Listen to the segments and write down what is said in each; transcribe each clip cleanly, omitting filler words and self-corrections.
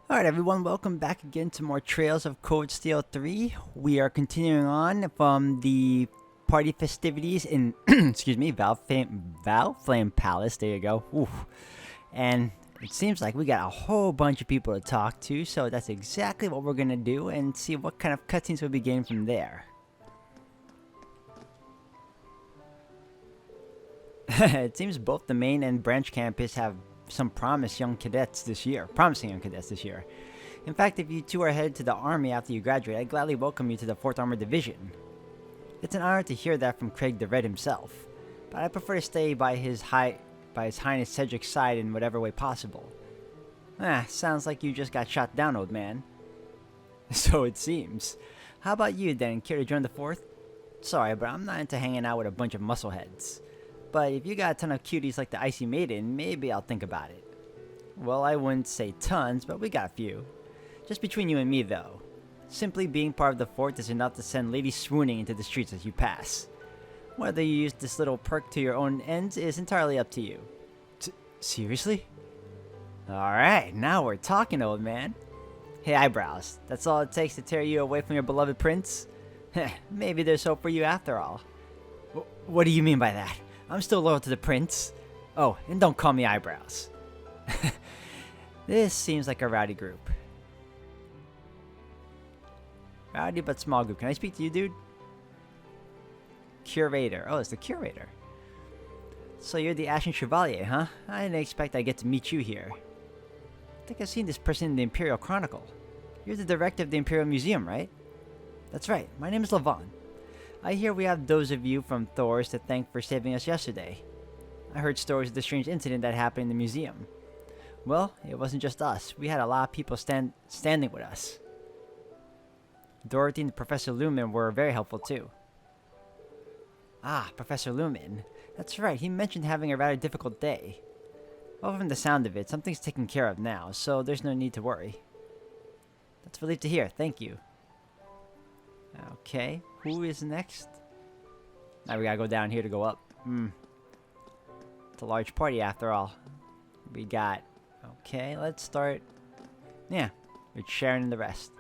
Alright everyone, welcome back again to more Trails of Cold Steel 3. We are continuing on from the party festivities in, excuse me, Valflame Palace, there you go. Oof. And it seems like we got a whole bunch of people to talk to, so that's exactly what we're gonna do and see what kind of cutscenes we'll be getting from there. It seems both the main and branch campus have some promising young cadets this year. In fact, if you two are headed to the army after you graduate, I'd gladly welcome you to the 4th Armored Division. It's an honor to hear that from Craig the Red himself, but I prefer to stay by His Highness Cedric's side in whatever way possible. Sounds like you just got shot down, old man. So it seems. How about you then, care to join the 4th? Sorry, but I'm not into hanging out with a bunch of muscleheads. But if you got a ton of cuties like the Icy Maiden, maybe I'll think about it. Well, I wouldn't say tons, but we got a few. Just between you and me, though. Simply being part of the fort is enough to send ladies swooning into the streets as you pass. Whether you use this little perk to your own ends is entirely up to you. Seriously? Alright, now we're talking, old man. Hey, eyebrows, that's all it takes to tear you away from your beloved prince? Maybe there's hope for you after all. What do you mean by that? I'm still loyal to the prince. Oh, and don't call me eyebrows. This seems like a rowdy group. Rowdy but small group. Can I speak to you, dude? Curator. Oh, it's the curator. So you're the Ashen Chevalier, huh? I didn't expect I'd get to meet you here. I think I've seen this person in the Imperial Chronicle. You're the director of the Imperial Museum, right? That's right. My name is Levon. I hear we have those of you from Thor's to thank for saving us yesterday. I heard stories of the strange incident that happened in the museum. Well, it wasn't just us. We had a lot of people standing with us. Dorothy and Professor Lumen were very helpful too. Ah, Professor Lumen. That's right, he mentioned having a rather difficult day. Well, from the sound of it, something's taken care of now, so there's no need to worry. That's relief to hear, thank you. Okay, who is next? Now we gotta go down here to go up. It's a large party after all. We got... Okay, let's start... Yeah, with Sharon and the rest.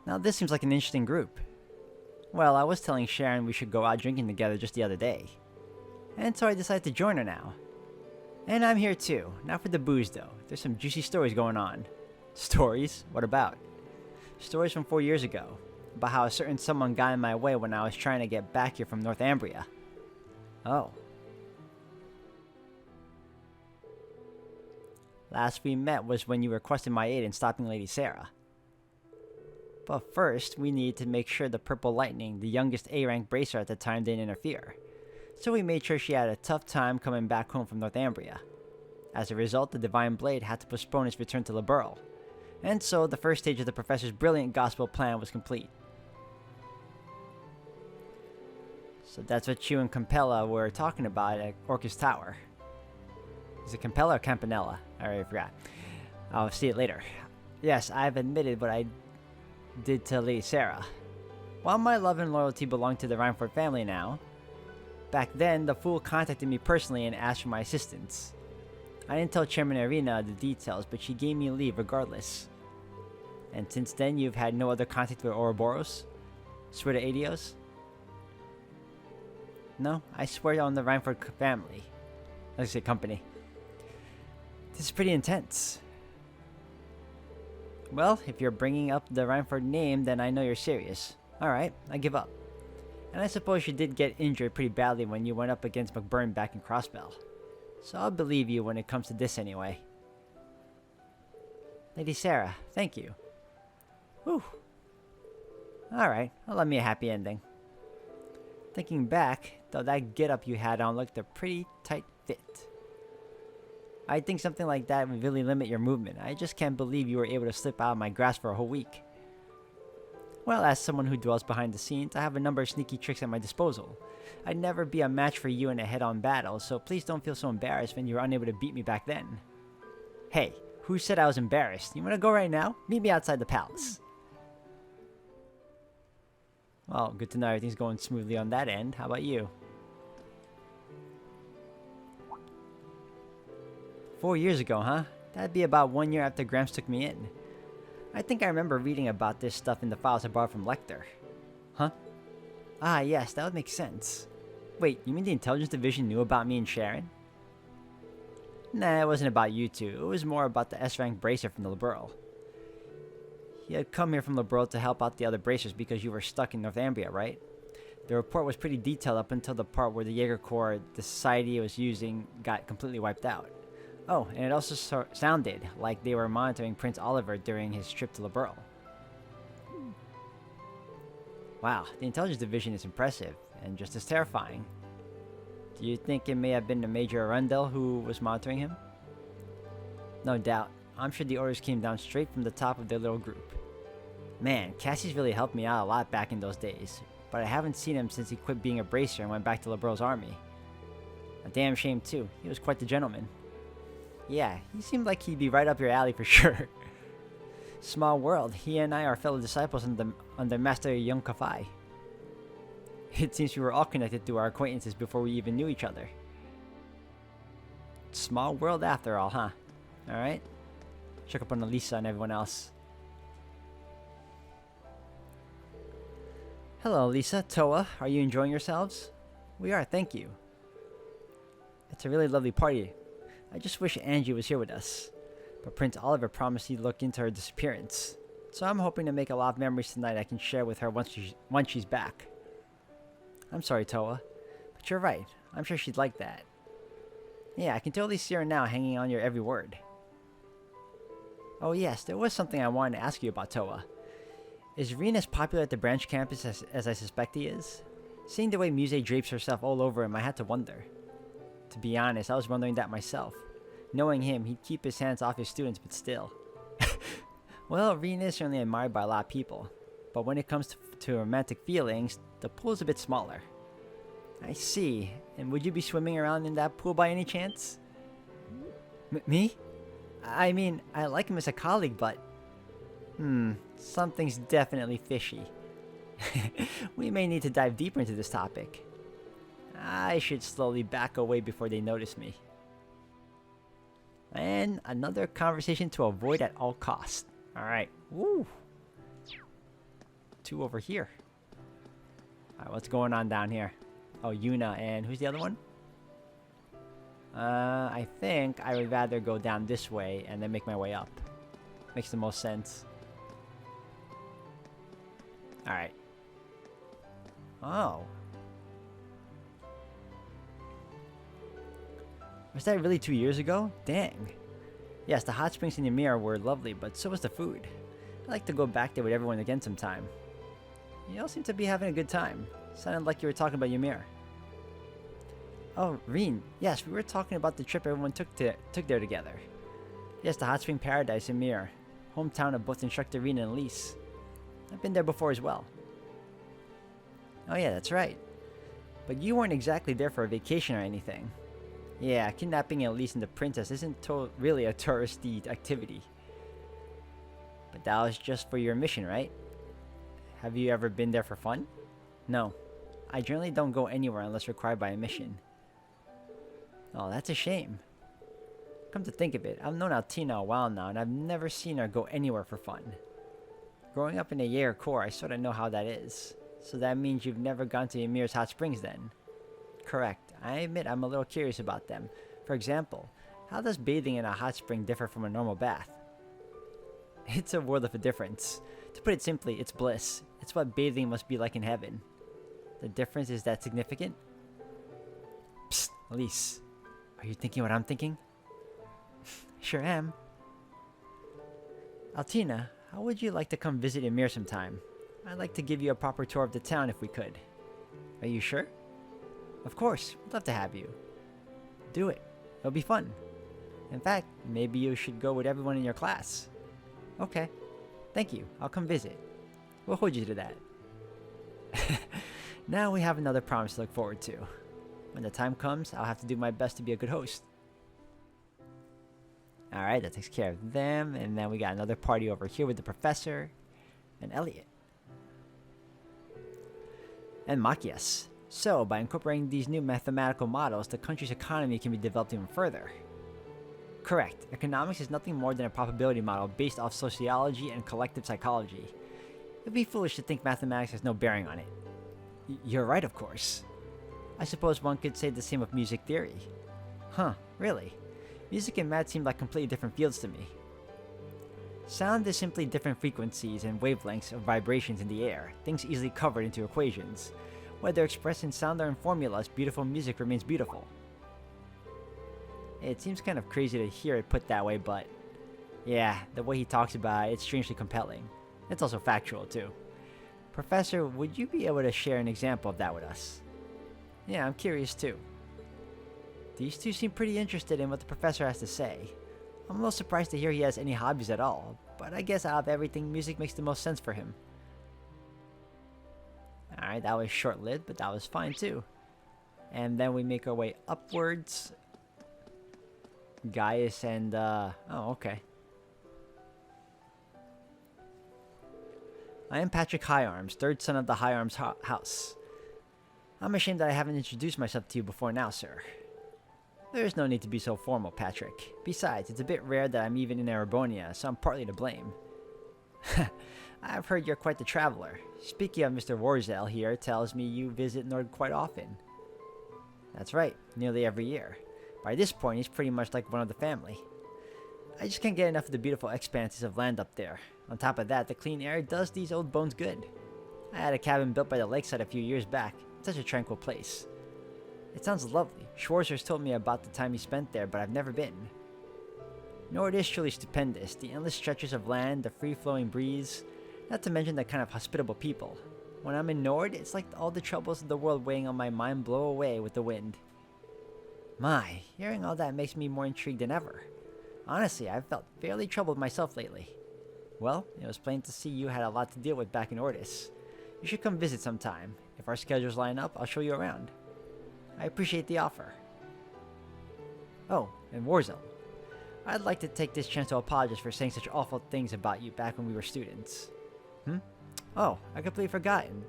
Now this seems like an interesting group. Well, I was telling Sharon we should go out drinking together just the other day. And so I decided to join her now. And I'm here too. Not for the booze though. There's some juicy stories going on. Stories? What about? Stories from 4 years ago. About how a certain someone got in my way when I was trying to get back here from Northumbria. Oh. Last we met was when you requested my aid in stopping Lady Sarah. But first, we needed to make sure the Purple Lightning, the youngest A-rank bracer at the time, didn't interfere. So we made sure she had a tough time coming back home from Northumbria. As a result, the Divine Blade had to postpone its return to Liberl. And so, the first stage of the Professor's brilliant gospel plan was complete. So that's what you and Campella were talking about at Orcus Tower. Is it Campella or Campanella? I already forgot. I'll see it later. Yes, I've admitted what I did to Lady Sarah. While my love and loyalty belong to the Rhineford family now, back then the fool contacted me personally and asked for my assistance. I didn't tell Chairman Irina the details, but she gave me leave regardless. And since then, you've had no other contact with Ouroboros? Swear to Adios? No, I swear on the Rhineford family. Let's say company. This is pretty intense. Well, if you're bringing up the Rhineford name, then I know you're serious. Alright, I give up. And I suppose you did get injured pretty badly when you went up against McBurn back in Crossbell. So I'll believe you when it comes to this anyway. Lady Sarah, thank you. Whew. Alright, I'll let me a happy ending. Thinking back, though, that get-up you had on looked a pretty tight fit. I think something like that would really limit your movement. I just can't believe you were able to slip out of my grasp for a whole week. Well, as someone who dwells behind the scenes, I have a number of sneaky tricks at my disposal. I'd never be a match for you in a head-on battle, so please don't feel so embarrassed when you were unable to beat me back then. Hey, who said I was embarrassed? You wanna go right now? Meet me outside the palace. Well, good to know everything's going smoothly on that end. How about you? 4 years ago, huh? That'd be about 1 year after Gramps took me in. I think I remember reading about this stuff in the files I borrowed from Lecter. Huh? Ah, yes, that would make sense. Wait, you mean the intelligence division knew about me and Sharon? Nah, it wasn't about you two. It was more about the S-rank bracer from the Liberal. He had come here from Liberal to help out the other bracers because you were stuck in Northumbria, right? The report was pretty detailed up until the part where the Jaeger Corps the society was using got completely wiped out. Oh, and it also sounded like they were monitoring Prince Oliver during his trip to Liberal. Wow, the intelligence division is impressive, and just as terrifying. Do you think it may have been the Major Arundel who was monitoring him? No doubt. I'm sure the orders came down straight from the top of their little group. Man, Cassie's really helped me out a lot back in those days, but I haven't seen him since he quit being a bracer and went back to Liberal's army. A damn shame too, he was quite the gentleman. Yeah, he seemed like he'd be right up your alley for sure. Small world, he and I are fellow disciples under Master Young Kafai. It seems we were all connected through our acquaintances before we even knew each other. Small world after all, huh? Alright. Check up on Elisa and everyone else. Hello, Lisa, Toa. Are you enjoying yourselves? We are, thank you. It's a really lovely party. I just wish Angie was here with us. But Prince Oliver promised he'd look into her disappearance. So I'm hoping to make a lot of memories tonight I can share with her once she's back. I'm sorry, Toa. But you're right. I'm sure she'd like that. Yeah, I can totally see her now hanging on your every word. Oh yes, there was something I wanted to ask you about, Toa. Is Reen as popular at the branch campus as I suspect he is? Seeing the way Muse drapes herself all over him, I had to wonder. To be honest, I was wondering that myself. Knowing him, he'd keep his hands off his students, but still. Well, Reen is certainly admired by a lot of people. But when it comes to romantic feelings, the pool is a bit smaller. I see. And would you be swimming around in that pool by any chance? Me? I mean, I like him as a colleague, but... something's definitely fishy. We may need to dive deeper into this topic. I should slowly back away before they notice me. And another conversation to avoid at all costs. Alright. Woo! 2 over here. Alright, what's going on down here? Oh, Yuna, and who's the other one? I think I would rather go down this way and then make my way up. Makes the most sense. Alright. Oh. Was that really 2 years ago? Dang. Yes, the hot springs in Ymir were lovely, but so was the food. I'd like to go back there with everyone again sometime. You all seem to be having a good time. Sounded like you were talking about Ymir. Oh, Reen. Yes, we were talking about the trip everyone took there together. Yes, the hot spring paradise in Ymir. Hometown of both Instructor Reen and Elise. I've been there before as well. Oh yeah, that's right. But you weren't exactly there for a vacation or anything. Yeah, kidnapping Elise and the princess isn't really a touristy activity. But that was just for your mission, right? Have you ever been there for fun? No. I generally don't go anywhere unless required by a mission. Oh, that's a shame. Come to think of it, I've known Altina a while now, and I've never seen her go anywhere for fun. Growing up in a Jaeger Corps, I sort of know how that is. So that means you've never gone to Ymir's hot springs then? Correct. I admit I'm a little curious about them. For example, how does bathing in a hot spring differ from a normal bath? It's a world of a difference. To put it simply, it's bliss. It's what bathing must be like in heaven. The difference is that significant? Psst, Elise. Are you thinking what I'm thinking? Sure am. Altina, how would you like to come visit Ymir sometime? I'd like to give you a proper tour of the town if we could. Are you sure? Of course, we'd love to have you. Do it. It'll be fun. In fact, maybe you should go with everyone in your class. Okay. Thank you. I'll come visit. We'll hold you to that. Now we have another promise to look forward to. When the time comes, I'll have to do my best to be a good host. Alright, that takes care of them. And then we got another party over here with the professor and Elliot. And Machias. So, by incorporating these new mathematical models, the country's economy can be developed even further. Correct. Economics is nothing more than a probability model based off sociology and collective psychology. It would be foolish to think mathematics has no bearing on it. You're right, of course. I suppose one could say the same of music theory. Huh, really? Music and math seem like completely different fields to me. Sound is simply different frequencies and wavelengths of vibrations in the air, things easily covered into equations. Whether expressed in sound or in formulas, beautiful music remains beautiful. It seems kind of crazy to hear it put that way, but yeah, the way he talks about it, it's strangely compelling. It's also factual, too. Professor, would you be able to share an example of that with us? Yeah, I'm curious, too. These two seem pretty interested in what the professor has to say. I'm a little surprised to hear he has any hobbies at all, but I guess out of everything, music makes the most sense for him. Alright, that was short-lived, but that was fine, too. And then we make our way upwards. Gaius and, oh, okay. I am Patrick Higharms, third son of the Higharms house. I'm ashamed that I haven't introduced myself to you before now, sir. There is no need to be so formal, Patrick. Besides, it's a bit rare that I'm even in Erebonia, so I'm partly to blame. I've heard you're quite the traveler. Speaking of Mr. Warzel here tells me you visit Nord quite often. That's right, nearly every year. By this point, he's pretty much like one of the family. I just can't get enough of the beautiful expanses of land up there. On top of that, the clean air does these old bones good. I had a cabin built by the lakeside a few years back. Such a tranquil place. It sounds lovely. Schwarzer's told me about the time he spent there, but I've never been. Nord is truly stupendous. The endless stretches of land, the free-flowing breeze, not to mention the kind of hospitable people. When I'm in Nord, it's like all the troubles of the world weighing on my mind blow away with the wind. My, hearing all that makes me more intrigued than ever. Honestly, I've felt fairly troubled myself lately. Well, it was plain to see you had a lot to deal with back in Ordis. You should come visit sometime. If our schedules line up, I'll show you around. I appreciate the offer. Oh, and Warzel. I'd like to take this chance to apologize for saying such awful things about you back when we were students. Oh, I completely forgotten.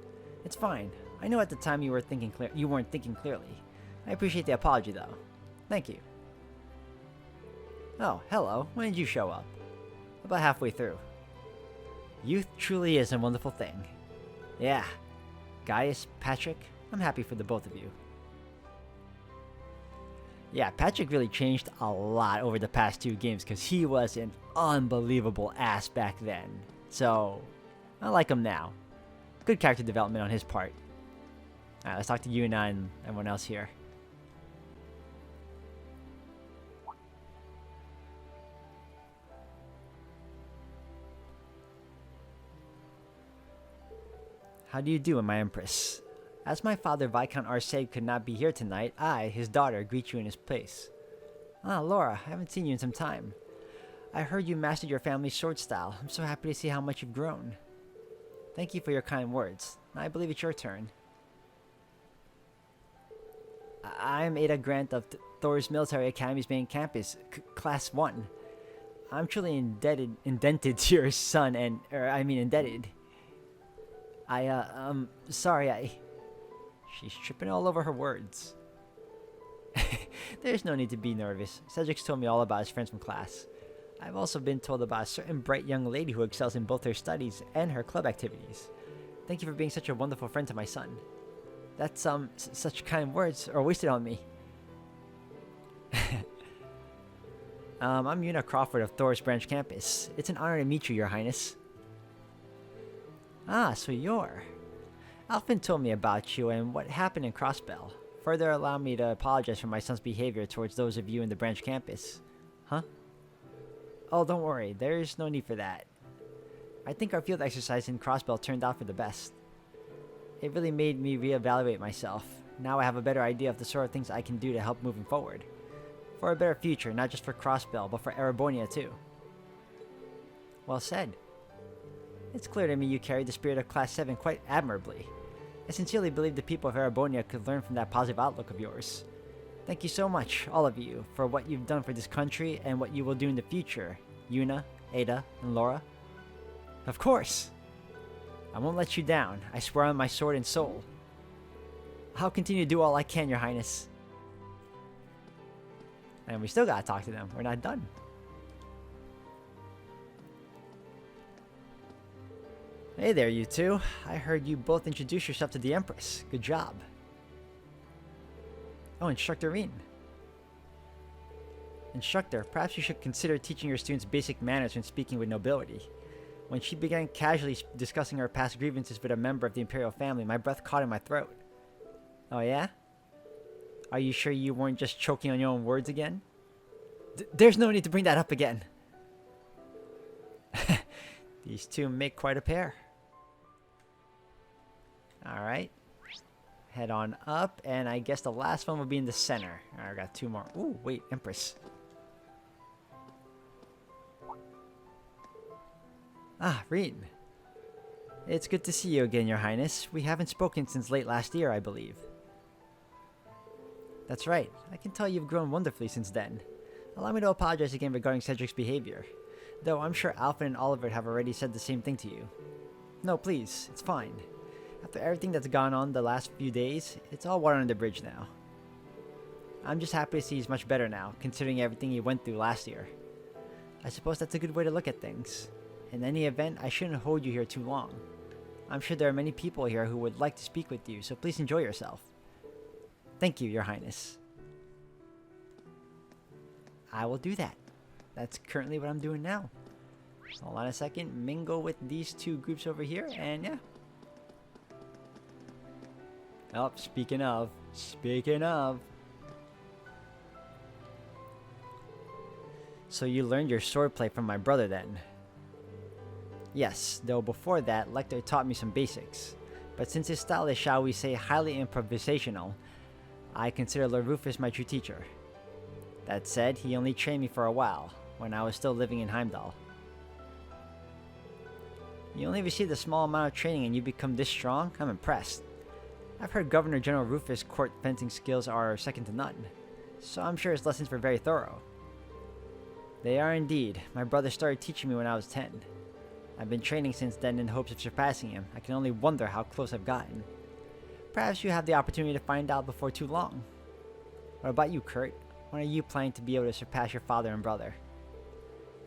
It's fine. I know at the time you weren't thinking clearly. I appreciate the apology, though. Thank you. Oh, hello. When did you show up? About halfway through. Youth truly is a wonderful thing. Yeah. Gaius, Patrick, I'm happy for the both of you. Yeah, Patrick really changed a lot over the past 2 games because he was an unbelievable ass back then. So, I like him now. Good character development on his part. Alright, let's talk to Yuna and everyone else here. How do you do, my Empress? As my father, Viscount Arcade, could not be here tonight, I, his daughter, greet you in his place. Ah, Laura, I haven't seen you in some time. I heard you mastered your family's sword style. I'm so happy to see how much you've grown. Thank you for your kind words. Now I believe it's your turn. I am Ada Grant of Thor's Military Academy's main campus, Class 1. I'm truly indented to your son indebted. Sorry, She's tripping all over her words. There's no need to be nervous. Cedric's told me all about his friends from class. I've also been told about a certain bright young lady who excels in both her studies and her club activities. Thank you for being such a wonderful friend to my son. That's, such kind words are wasted on me. I'm Yuna Crawford of Thor's Branch Campus. It's an honor to meet you, Your Highness. Ah, so you're... Alphen told me about you and what happened in Crossbell. Further, allow me to apologize for my son's behavior towards those of you in the branch campus. Huh? Oh, don't worry. There's no need for that. I think our field exercise in Crossbell turned out for the best. It really made me reevaluate myself. Now I have a better idea of the sort of things I can do to help moving forward. For a better future, not just for Crossbell, but for Erebonia too. Well said. It's clear to me you carried the spirit of Class 7 quite admirably. I sincerely believe the people of Erebonia could learn from that positive outlook of yours. Thank you so much, all of you, for what you've done for this country and what you will do in the future, Yuna, Ada, and Laura. Of course! I won't let you down, I swear on my sword and soul. I'll continue to do all I can, Your Highness. And we still gotta talk to them. We're not done. Hey there, you two. I heard you both introduce yourself to the Empress. Good job. Oh, Instructor Reen. Instructor, perhaps you should consider teaching your students basic manners when speaking with nobility. When she began casually discussing her past grievances with a member of the Imperial family, my breath caught in my throat. Oh yeah? Are you sure you weren't just choking on your own words again? There's no need to bring that up again. These two make quite a pair. Alright. Head on up, and I guess the last one will be in the center. Alright, I got two more. Ooh, wait, Empress. Ah, Reen. It's good to see you again, Your Highness. We haven't spoken since late last year, I believe. That's right. I can tell you've grown wonderfully since then. Allow me to apologize again regarding Cedric's behavior. Though I'm sure Alphen and Oliver have already said the same thing to you. No, please. It's fine. After everything that's gone on the last few days, it's all water under the bridge now. I'm just happy to see he's much better now, considering everything he went through last year. I suppose that's a good way to look at things. In any event, I shouldn't hold you here too long. I'm sure there are many people here who would like to speak with you, so please enjoy yourself. Thank you, Your Highness. I will do that. That's currently what I'm doing now. Hold on a second. Mingle with these two groups over here, and yeah. Oh, speaking of. So you learned your swordplay from my brother then? Yes, though before that, Lecter taught me some basics. But since his style is, shall we say, highly improvisational, I consider Lord Rufus my true teacher. That said, he only trained me for a while, when I was still living in Heimdall. You only received a small amount of training and you become this strong? I'm impressed. I've heard Governor General Rufus' court fencing skills are second to none, so I'm sure his lessons were very thorough. They are indeed. My brother started teaching me when I was 10. I've been training since then in hopes of surpassing him. I can only wonder how close I've gotten. Perhaps you have the opportunity to find out before too long. What about you, Kurt? When are you planning to be able to surpass your father and brother?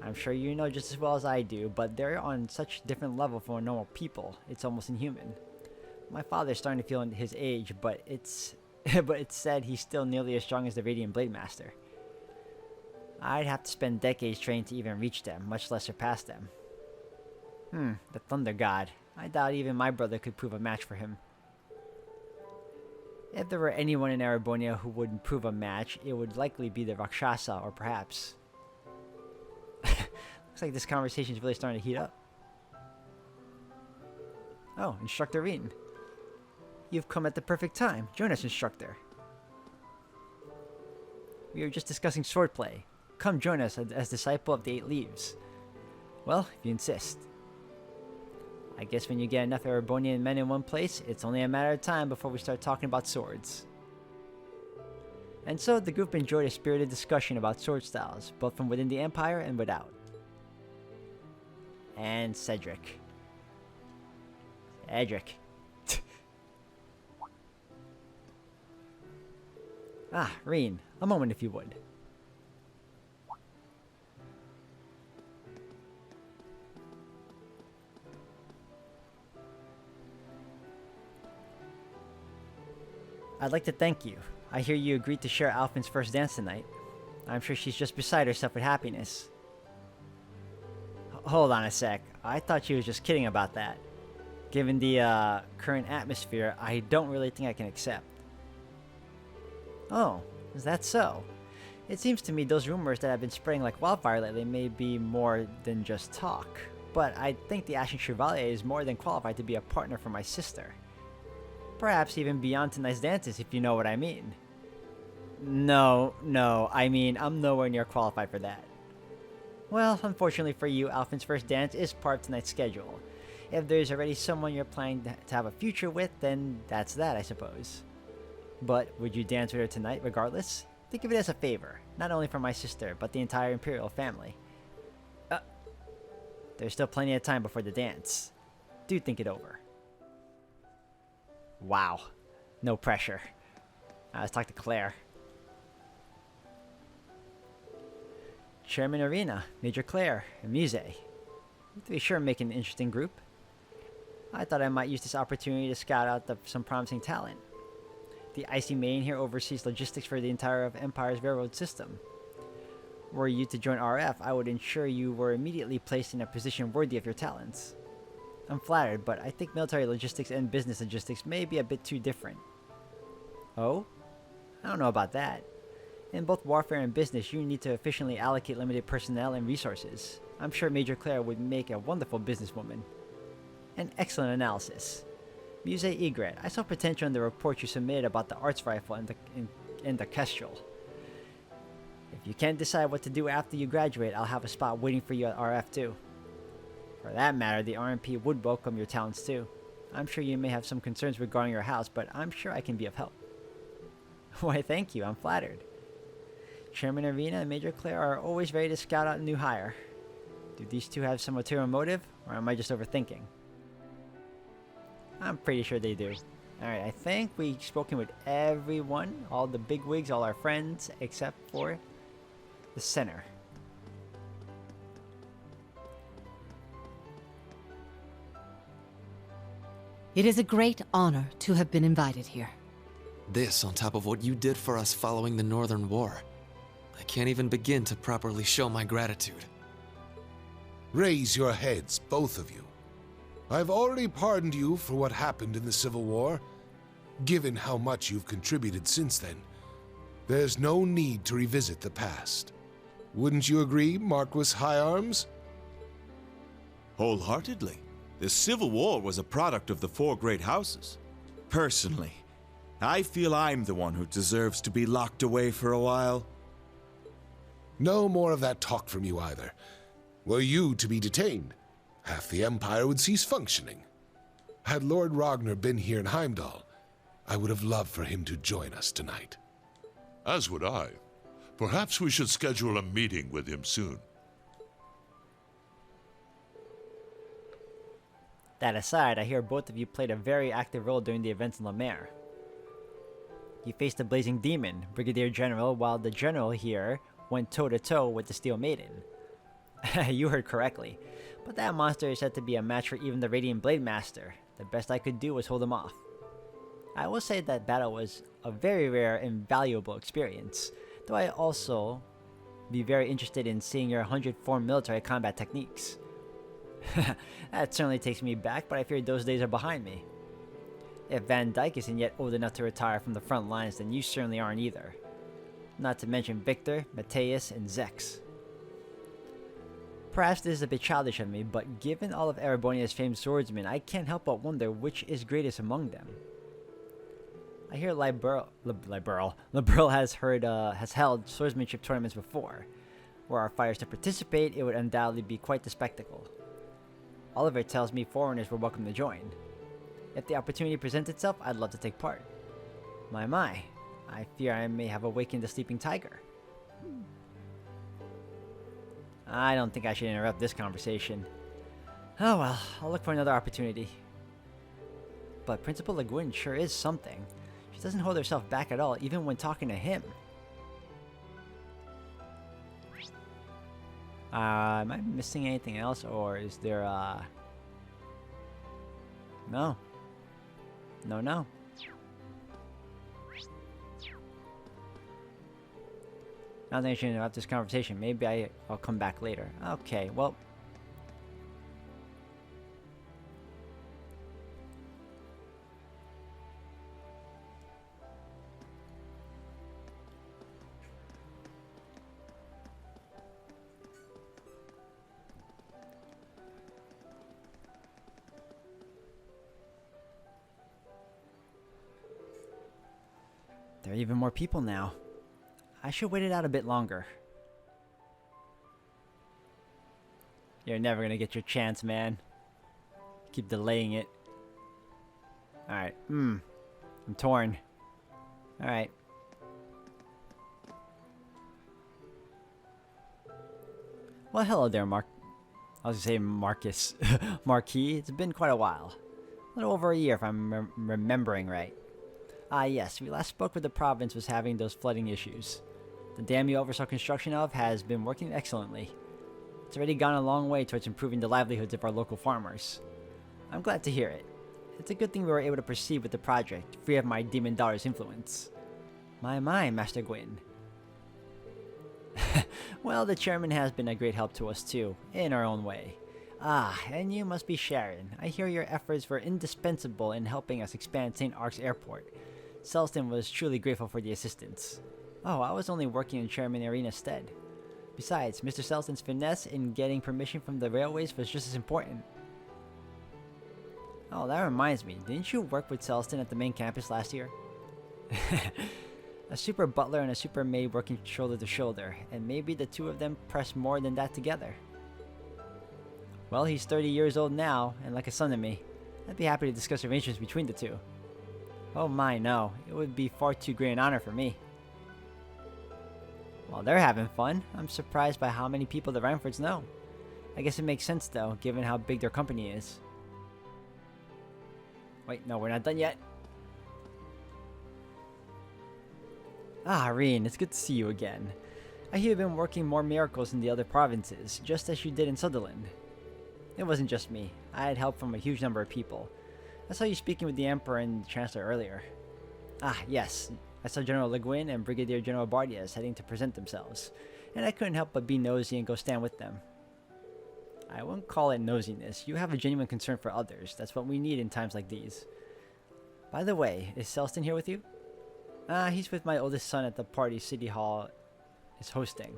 I'm sure you know just as well as I do, but they're on such a different level from normal people. It's almost inhuman. My father's starting to feel his age, but it's said he's still nearly as strong as the Radiant Blade Master. I'd have to spend decades training to even reach them, much less surpass them. The Thunder God. I doubt even my brother could prove a match for him. If there were anyone in Erebonia who would prove a match, it would likely be the Rakshasa, or perhaps... Looks like this conversation is really starting to heat up. Oh, Instructor Reen. You've come at the perfect time. Join us, Instructor. We were just discussing swordplay. Come join us as disciple of the 8 Leaves. Well, if you insist. I guess when you get enough Erebonian men in one place, it's only a matter of time before we start talking about swords. And so the group enjoyed a spirited discussion about sword styles, both from within the Empire and without. And Cedric. Ah, Reen, a moment if you would. I'd like to thank you. I hear you agreed to share Alphen's first dance tonight. I'm sure she's just beside herself with happiness. Hold on a sec. I thought she was just kidding about that. Given the current atmosphere, I don't really think I can accept. Oh, is that so? It seems to me those rumors that have been spreading like wildfire lately may be more than just talk. But I think the Ashen Chevalier is more than qualified to be a partner for my sister. Perhaps even beyond tonight's dances, if you know what I mean. No, I mean, I'm nowhere near qualified for that. Well, unfortunately for you, Alphen's first dance is part of tonight's schedule. If there's already someone you're planning to have a future with, then that's that, I suppose. But would you dance with her tonight regardless? Think of it as a favor, not only for my sister, but the entire Imperial family. There's still plenty of time before the dance. Do think it over. Wow. No pressure. Let's talk to Claire. Chairman Arena, Major Claire, and Muse. To be sure, make an interesting group. I thought I might use this opportunity to scout out some promising talent. The Icy Main here oversees logistics for the entire of Empire's railroad system. Were you to join RF, I would ensure you were immediately placed in a position worthy of your talents. I'm flattered, but I think military logistics and business logistics may be a bit too different. Oh? I don't know about that. In both warfare and business, you need to efficiently allocate limited personnel and resources. I'm sure Major Claire would make a wonderful businesswoman. An excellent analysis. Muse Egret, I saw potential in the report you submitted about the arts rifle and the Kestrel. If you can't decide what to do after you graduate, I'll have a spot waiting for you at RF too. For that matter, the RMP would welcome your talents too. I'm sure you may have some concerns regarding your house, but I'm sure I can be of help. Why, thank you, I'm flattered. Chairman Arena and Major Claire are always ready to scout out a new hire. Do these two have some ulterior motive, or am I just overthinking? I'm pretty sure they do. Alright, I think we've spoken with everyone, all the bigwigs, all our friends, except for the center. It is a great honor to have been invited here. This on top of what you did for us following the Northern War. I can't even begin to properly show my gratitude. Raise your heads, both of you. I've already pardoned you for what happened in the Civil War. Given how much you've contributed since then, there's no need to revisit the past. Wouldn't you agree, Marquis High Arms? Wholeheartedly. The Civil War was a product of the four great houses. Personally, I feel I'm the one who deserves to be locked away for a while. No more of that talk from you either. Were you to be detained, half the Empire would cease functioning. Had Lord Ragnar been here in Heimdall, I would have loved for him to join us tonight. As would I. Perhaps we should schedule a meeting with him soon. That aside, I hear both of you played a very active role during the events in La Mer. You faced the Blazing Demon, Brigadier General, while the General here went toe-to-toe with the Steel Maiden. You heard correctly, but that monster is said to be a match for even the Radiant Blade Master. The best I could do was hold him off. I will say that battle was a very rare and valuable experience, though I also be very interested in seeing your 100-form military combat techniques. That certainly takes me back, but I fear those days are behind me. If Van Dyke isn't yet old enough to retire from the front lines, then you certainly aren't either. Not to mention Victor, Mateus, and Zex. Perhaps this is a bit childish of me, but given all of Erebonia's famed swordsmen, I can't help but wonder which is greatest among them. I hear Liberal has held swordsmanship tournaments before. Were our fighters to participate, it would undoubtedly be quite the spectacle. Oliver tells me foreigners were welcome to join. If the opportunity presents itself, I'd love to take part. My, I fear I may have awakened the sleeping tiger. I don't think I should interrupt this conversation. Oh well, I'll look for another opportunity. But Principal Le Guin sure is something. She doesn't hold herself back at all, even when talking to him. Am I missing anything else, or is there, No. No. I don't think I should interrupt this conversation. Maybe I'll come back later. Okay, well. There are even more people now. I should wait it out a bit longer. You're never gonna get your chance, man. Keep delaying it. Alright, I'm torn. Alright. Well, hello there, I was gonna say Marcus. Marquis, it's been quite a while. A little over a year if I'm remembering right. Yes, we last spoke when the province was having those flooding issues. The dam you oversaw construction of has been working excellently. It's already gone a long way towards improving the livelihoods of our local farmers. I'm glad to hear it. It's a good thing we were able to proceed with the project, free of my demon daughter's influence. My, Master Gwyn. Well, the chairman has been a great help to us too, in our own way. Ah, and you must be Sharon. I hear your efforts were indispensable in helping us expand St. Ark's Airport. Selston was truly grateful for the assistance. Oh, I was only working in Chairman Arena's stead. Besides, Mr. Selston's finesse in getting permission from the railways was just as important. Oh, that reminds me, didn't you work with Selston at the main campus last year? A super butler and a super maid working shoulder to shoulder, and maybe the two of them press more than that together. Well, he's 30 years old now, and like a son to me. I'd be happy to discuss arrangements between the two. Oh my, no. It would be far too great an honor for me. Well, they're having fun. I'm surprised by how many people the Reinfords know. I guess it makes sense, though, given how big their company is. Wait, no, we're not done yet. Ah, Reen, it's good to see you again. I hear you've been working more miracles in the other provinces, just as you did in Sutherland. It wasn't just me. I had help from a huge number of people. I saw you speaking with the Emperor and the Chancellor earlier. Ah, yes. I saw General Le Guin and Brigadier General Bardias heading to present themselves, and I couldn't help but be nosy and go stand with them. I wouldn't call it nosiness. You have a genuine concern for others. That's what we need in times like these. By the way, is Selston here with you? Ah, he's with my oldest son at the party City Hall is hosting.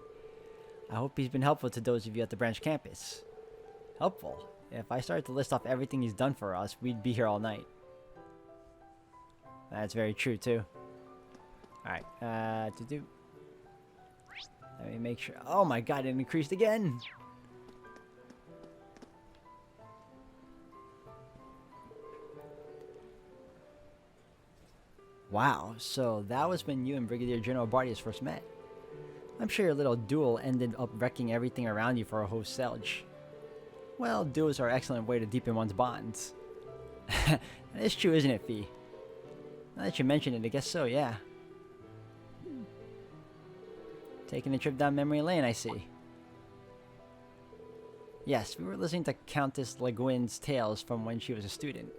I hope he's been helpful to those of you at the branch campus. Helpful? If I started to list off everything he's done for us, we'd be here all night. That's very true, too. Alright, Let me make sure. Oh my god, it increased again! Wow, so that was when you and Brigadier General Bardias first met. I'm sure your little duel ended up wrecking everything around you for a whole Selge. Well, duels are an excellent way to deepen one's bonds. That is true, isn't it, Fee? Now that you mention it, I guess so, yeah. Taking a trip down memory lane, I see. Yes, we were listening to Countess Le Guin's tales from when she was a student.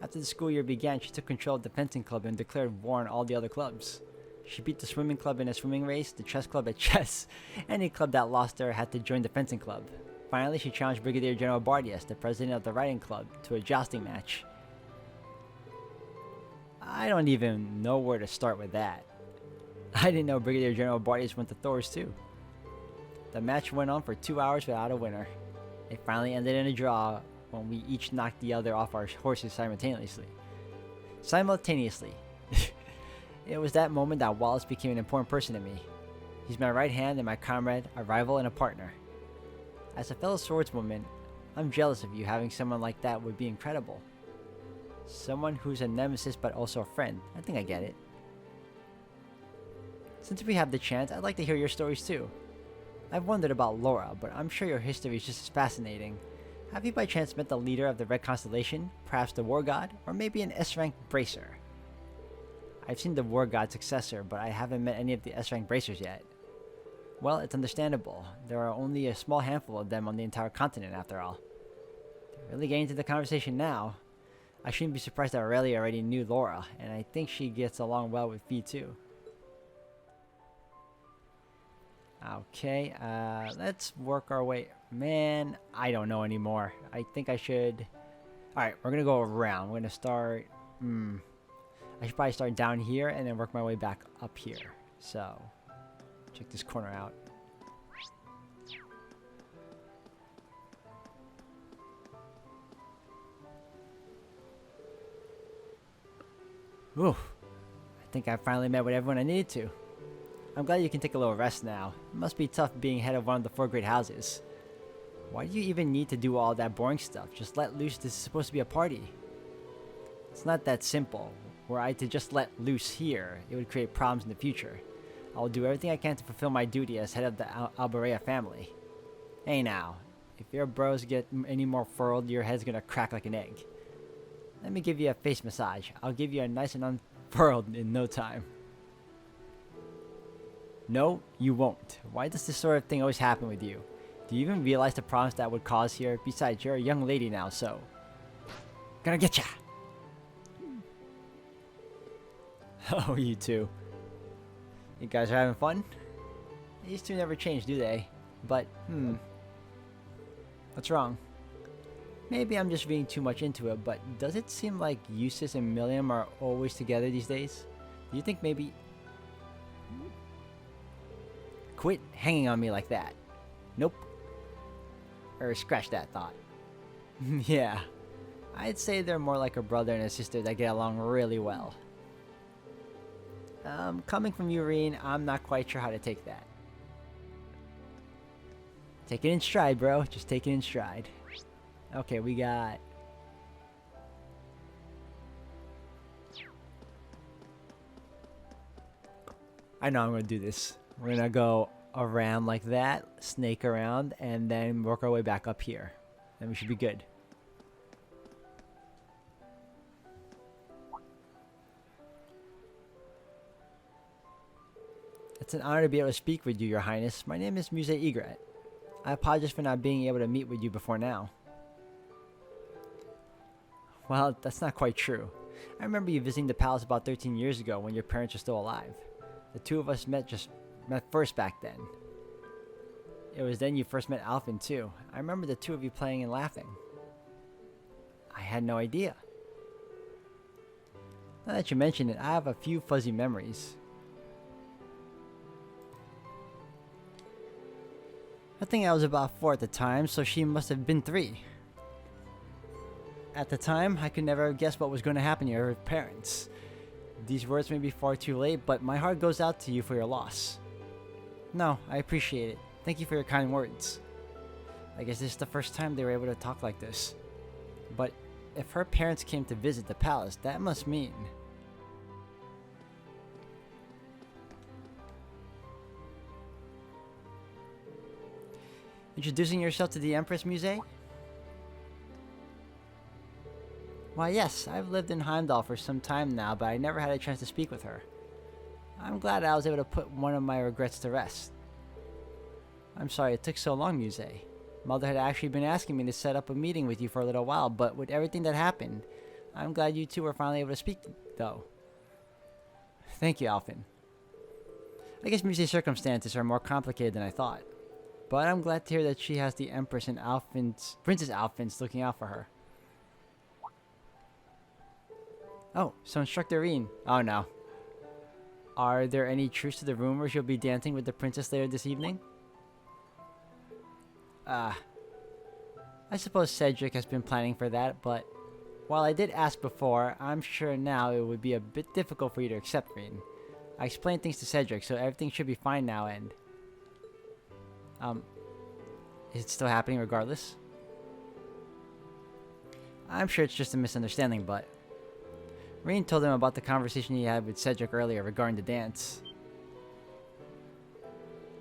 After the school year began, she took control of the fencing club and declared war on all the other clubs. She beat the swimming club in a swimming race, the chess club at chess. Any club that lost her had to join the fencing club. Finally, she challenged Brigadier General Bardias, the president of the riding club, to a jousting match. I don't even know where to start with that. I didn't know Brigadier General Bardias went to Thor's too. The match went on for 2 hours without a winner. It finally ended in a draw when we each knocked the other off our horses simultaneously. It was that moment that Wallace became an important person to me. He's my right hand and my comrade, a rival and a partner. As a fellow swordswoman, I'm jealous of you. Having someone like that would be incredible. Someone who's a nemesis but also a friend. I think I get it. Since we have the chance, I'd like to hear your stories too. I've wondered about Laura, but I'm sure your history is just as fascinating. Have you by chance met the leader of the Red Constellation, perhaps the War God, or maybe an S-rank Bracer? I've seen the War God's successor, but I haven't met any of the S-rank Bracers yet. Well, it's understandable. There are only a small handful of them on the entire continent, after all. They're really getting into the conversation now. I shouldn't be surprised that Aurelia already knew Laura, and I think she gets along well with Fee too. Okay, let's work our way. Man, I don't know anymore. I think I should. Alright, we're gonna go around. We're gonna start. I should probably start down here and then work my way back up here. So, check this corner out. Ooh, I think I finally met with everyone I needed to. I'm glad you can take a little rest now. It must be tough being head of one of the 4 great houses. Why do you even need to do all that boring stuff? Just let loose. This is supposed to be a party. It's not that simple. Were I to just let loose here, it would create problems in the future. I will do everything I can to fulfill my duty as head of the Alberea family. Hey now, if your bros get any more furled, your head's gonna crack like an egg. Let me give you a face massage. I'll give you a nice and unfurled in no time. No, you won't. Why does this sort of thing always happen with you? Do you even realize the problems that would cause here? Besides, you're a young lady now, so... Gonna get ya! Oh, you two. You guys are having fun? These two never change, do they? But, what's wrong? Maybe I'm just reading too much into it, but does it seem like Eustace and Milliam are always together these days? Do you think maybe... Quit hanging on me like that. Nope. Or scratch that thought. Yeah. I'd say they're more like a brother and a sister that get along really well. Coming from you, Reen, I'm not quite sure how to take that. Take it in stride, bro. Just take it in stride. Okay, we got... I know I'm going to do this. We're going to go around like that, snake around, and then work our way back up here. Then we should be good. It's an honor to be able to speak with you, Your Highness. My name is Muse Egret. I apologize for not being able to meet with you before now. Well, that's not quite true. I remember you visiting the palace about 13 years ago when your parents were still alive. The two of us met first back then. It was then you first met Alphen too. I remember the two of you playing and laughing. I had no idea. Now that you mention it, I have a few fuzzy memories. I think I was about 4 at the time, so she must have been 3. At the time, I could never have guessed what was going to happen to your parents. These words may be far too late, but my heart goes out to you for your loss. No, I appreciate it. Thank you for your kind words. I guess this is the first time they were able to talk like this. But if her parents came to visit the palace, that must mean... Introducing yourself to the Empress, Muse? Why yes, I've lived in Heimdall for some time now, but I never had a chance to speak with her. I'm glad I was able to put one of my regrets to rest. I'm sorry it took so long, Muse. Mother had actually been asking me to set up a meeting with you for a little while, but with everything that happened, I'm glad you two were finally able to speak, though. Thank you, Alphen. I guess Muse's circumstances are more complicated than I thought. But I'm glad to hear that she has the Empress and Princess Alphen's looking out for her. Oh, so Instructor Reen. Oh no. Are there any truths to the rumors you'll be dancing with the princess later this evening? I suppose Cedric has been planning for that, but while I did ask before, I'm sure now it would be a bit difficult for you to accept, Reen. I explained things to Cedric, so everything should be fine now, and... is it still happening regardless? I'm sure it's just a misunderstanding, but... Reen told him about the conversation he had with Cedric earlier regarding the dance.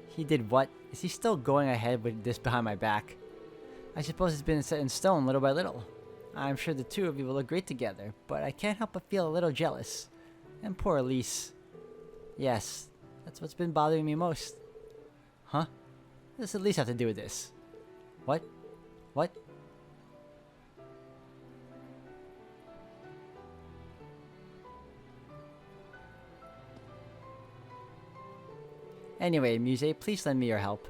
He did what? Is he still going ahead with this behind my back? I suppose it's been set in stone little by little. I'm sure the two of you will look great together, but I can't help but feel a little jealous. And poor Elise. Yes, that's what's been bothering me most. Huh? What does Elise have to do with this? What? What? Anyway, Muse, please lend me your help.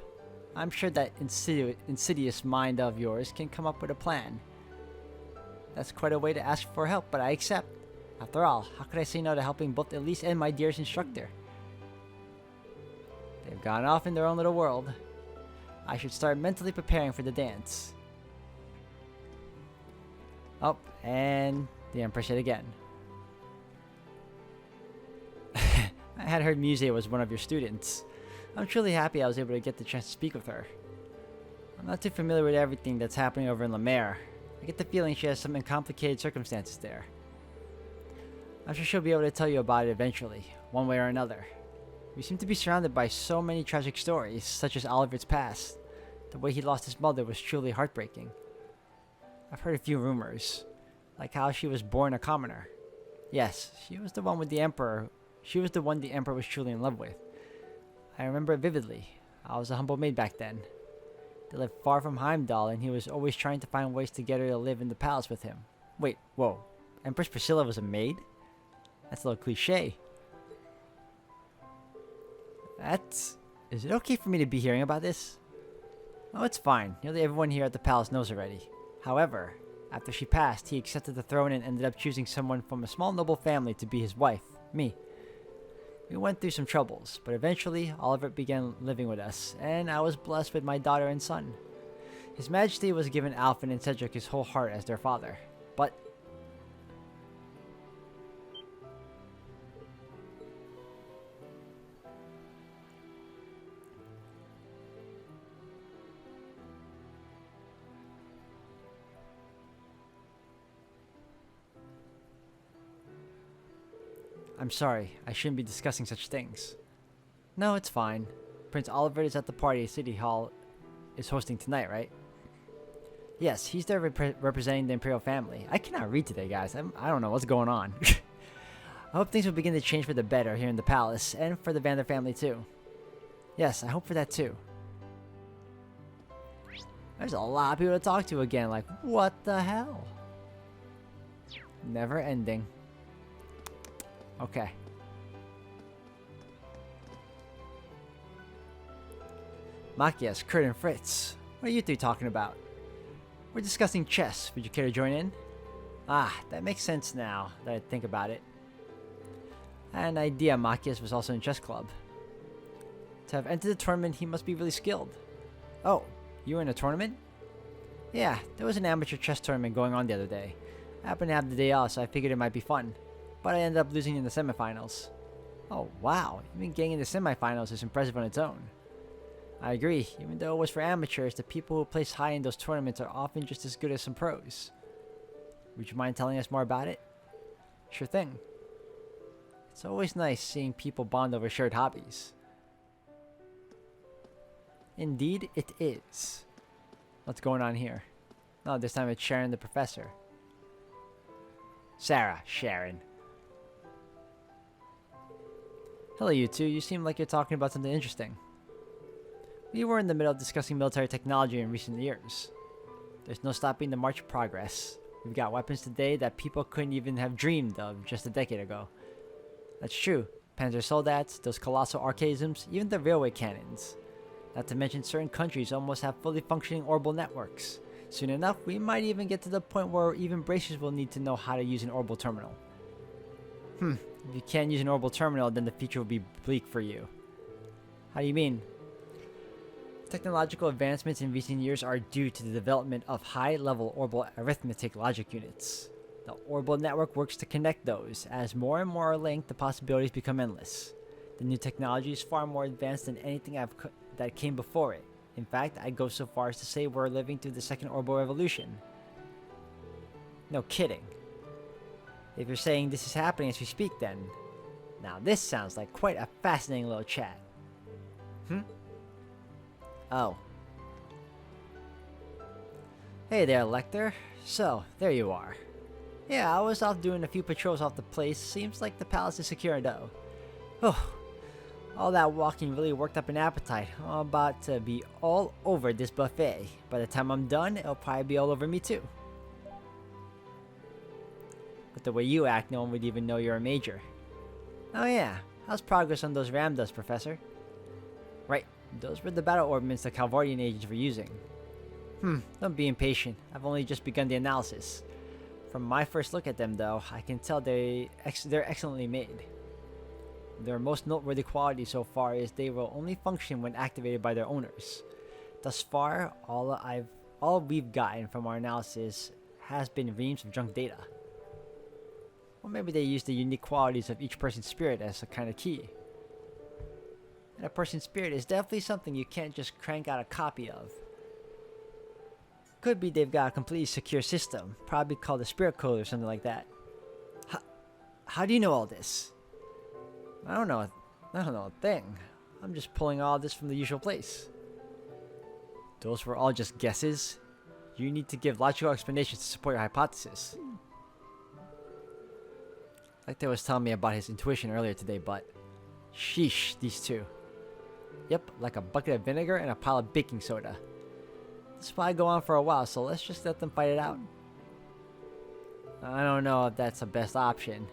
I'm sure that insidious mind of yours can come up with a plan. That's quite a way to ask for help, but I accept. After all, how could I say no to helping both Elise and my dearest instructor? They've gone off in their own little world. I should start mentally preparing for the dance. Oh, and the Empress yet again. I had heard Muse was one of your students. I'm truly happy I was able to get the chance to speak with her. I'm not too familiar with everything that's happening over in La Mer. I get the feeling she has some complicated circumstances there. I'm sure she'll be able to tell you about it eventually, one way or another. We seem to be surrounded by so many tragic stories, such as Oliver's past. The way he lost his mother was truly heartbreaking. I've heard a few rumors, like how she was born a commoner. Yes, she was the one with the Emperor. She was the one the Emperor was truly in love with. I remember it vividly. I was a humble maid back then. They lived far from Heimdall, and he was always trying to find ways to get her to live in the palace with him. Wait, whoa. Empress Priscilla was a maid? That's a little cliche. Is it okay for me to be hearing about this? Oh, it's fine. Nearly everyone here at the palace knows already. However, after she passed, he accepted the throne and ended up choosing someone from a small noble family to be his wife, me. We went through some troubles, but eventually Oliver began living with us, and I was blessed with my daughter and son. His Majesty was given Alfred and Cedric his whole heart as their father, but I'm sorry, I shouldn't be discussing such things. No, it's fine. Prince Oliver is at the party City Hall is hosting tonight, right? Yes, he's there representing the Imperial family. I cannot read today, guys. I don't know what's going on. I hope things will begin to change for the better here in the palace, and for the Vander family too. Yes, I hope for that too. There's a lot of people to talk to again, like, what the hell? Never ending. Okay. Machias, Kurt, and Fritz. What are you three talking about? We're discussing chess. Would you care to join in? Ah, that makes sense now that I think about it. I had an idea Machias was also in chess club. To have entered the tournament, he must be really skilled. Oh, you were in a tournament? Yeah, there was an amateur chess tournament going on the other day. I happened to have the day off, so I figured it might be fun. But I ended up losing in the semifinals. Oh wow, even getting in the semifinals is impressive on its own. I agree, even though it was for amateurs, the people who place high in those tournaments are often just as good as some pros. Would you mind telling us more about it? Sure thing. It's always nice seeing people bond over shared hobbies. Indeed, it is. What's going on here? No, this time it's Sharon the professor. Sarah, Sharon. Hello, you two. You seem like you're talking about something interesting. We were in the middle of discussing military technology in recent years. There's no stopping the march of progress. We've got weapons today that people couldn't even have dreamed of just a decade ago. That's true. Panzer Soldats, those colossal archaisms, even the railway cannons. Not to mention certain countries almost have fully functioning orbital networks. Soon enough, we might even get to the point where even bracers will need to know how to use an orbital terminal. If you can't use an orbital terminal, then the future will be bleak for you. How do you mean? Technological advancements in recent years are due to the development of high-level orbital arithmetic logic units. The orbital network works to connect those. As more and more are linked, the possibilities become endless. The new technology is far more advanced than anything that came before it. In fact, I'd go so far as to say we're living through the second orbital revolution. No kidding. If you're saying this is happening as we speak, then... Now this sounds like quite a fascinating little chat. Oh. Hey there, Lecter. So, there you are. Yeah, I was off doing a few patrols off the place. Seems like the palace is secure though. Oh, all that walking really worked up an appetite. I'm about to be all over this buffet. By the time I'm done, it'll probably be all over me too. But the way you act, no one would even know you're a major. Oh yeah, how's progress on those Ramdas, Professor? Right, those were the battle orbments the Calvardian agents were using. Don't be impatient. I've only just begun the analysis. From my first look at them though, I can tell they're excellently made. Their most noteworthy quality so far is they will only function when activated by their owners. Thus far, all we've gotten from our analysis has been reams of junk data. Or maybe they use the unique qualities of each person's spirit as a kind of key. And a person's spirit is definitely something you can't just crank out a copy of. Could be they've got a completely secure system, probably called a spirit code or something like that. How do you know all this? I don't know a thing. I'm just pulling all this from the usual place. Those were all just guesses. You need to give logical explanations to support your hypothesis. Like they was telling me about his intuition earlier today, but... Sheesh, these two. Yep, like a bucket of vinegar and a pile of baking soda. This will probably go on for a while, so let's just let them fight it out. I don't know if that's the best option.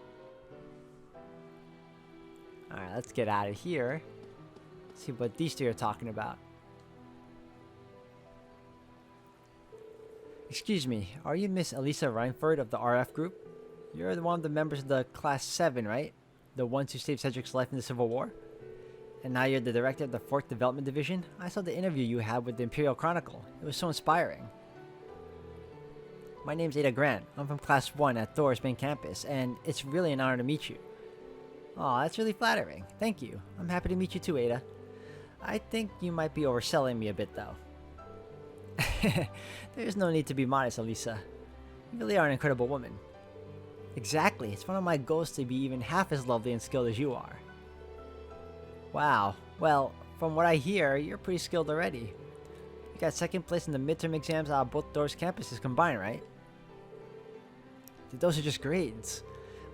Alright, let's get out of here. See what these two are talking about. Excuse me, are you Miss Elisa Reinford of the RF group? You're one of the members of the Class 7, right? The ones who saved Cedric's life in the Civil War? And now you're the director of the 4th Development Division? I saw the interview you had with the Imperial Chronicle. It was so inspiring. My name's Ada Grant. I'm from Class 1 at Thor's main campus, and it's really an honor to meet you. Aw, that's really flattering. Thank you. I'm happy to meet you too, Ada. I think you might be overselling me a bit, though. There's no need to be modest, Elisa. You really are an incredible woman. Exactly. It's one of my goals to be even half as lovely and skilled as you are. Wow. Well, from what I hear, you're pretty skilled already. You got second place in the midterm exams out of both Thor's campuses combined, right? Those are just grades.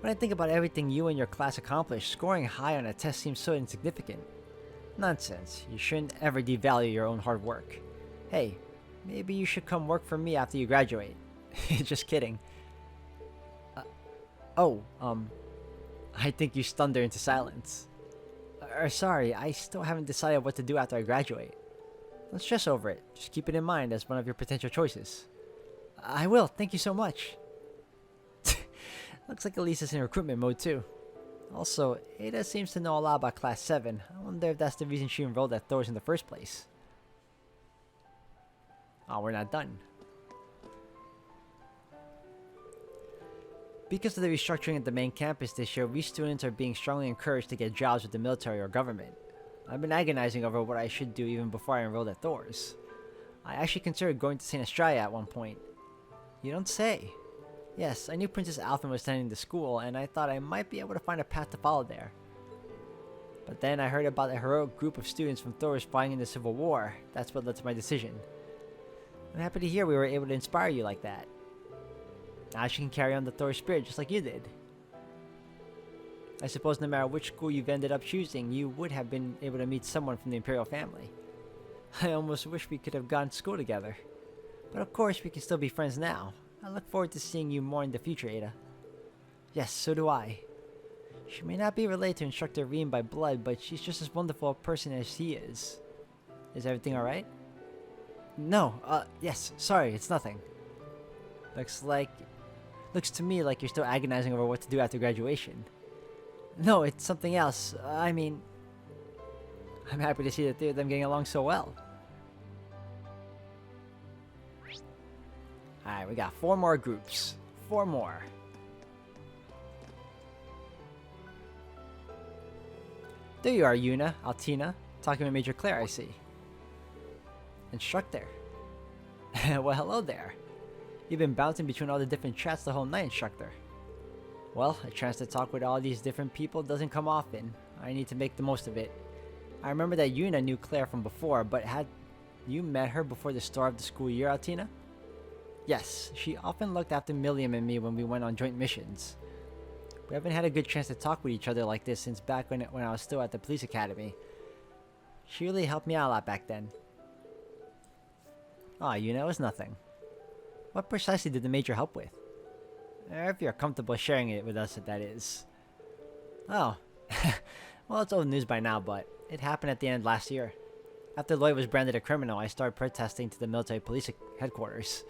When I think about everything you and your class accomplished, scoring high on a test seems so insignificant. Nonsense. You shouldn't ever devalue your own hard work. Hey, maybe you should come work for me after you graduate. Just kidding. I think you stunned her into silence. Sorry, I still haven't decided what to do after I graduate. Don't stress over it. Just keep it in mind as one of your potential choices. I will. Thank you so much. Looks like Elisa's in recruitment mode too. Also, Ada seems to know a lot about Class 7. I wonder if that's the reason she enrolled at Thor's in the first place. Oh, we're not done. Because of the restructuring at the main campus this year, we students are being strongly encouraged to get jobs with the military or government. I've been agonizing over what I should do even before I enrolled at Thor's. I actually considered going to St. Estrella at one point. You don't say. Yes, I knew Princess Alphen was attending the school, and I thought I might be able to find a path to follow there. But then I heard about a heroic group of students from Thor's fighting in the Civil War. That's what led to my decision. I'm happy to hear we were able to inspire you like that. Now she can carry on the Thor spirit just like you did. I suppose no matter which school you've ended up choosing, you would have been able to meet someone from the Imperial family. I almost wish we could have gone to school together. But of course, we can still be friends now. I look forward to seeing you more in the future, Ada. Yes, so do I. She may not be related to Instructor Reem by blood, but she's just as wonderful a person as he is. Is everything alright? No, yes, sorry, it's nothing. Looks to me like you're still agonizing over what to do after graduation. No, it's something else. I mean, I'm happy to see the three of them getting along so well. Alright, we got 4 more groups. 4 more. There you are, Yuna, Altina. Talking with Major Claire, I see. Instructor. Well, hello there. You've been bouncing between all the different chats the whole night, Instructor. Well, a chance to talk with all these different people doesn't come often. I need to make the most of it. I remember that Yuna knew Claire from before, but had you met her before the start of the school year, Altina? Yes, she often looked after Milliam and me when we went on joint missions. We haven't had a good chance to talk with each other like this since back when I was still at the police academy. She really helped me out a lot back then. Aw, Yuna, it was nothing. What precisely did the Major help with? If you're comfortable sharing it with us, that is. Oh. Well, it's old news by now, but it happened at the end of last year. After Lloyd was branded a criminal, I started protesting to the military police headquarters.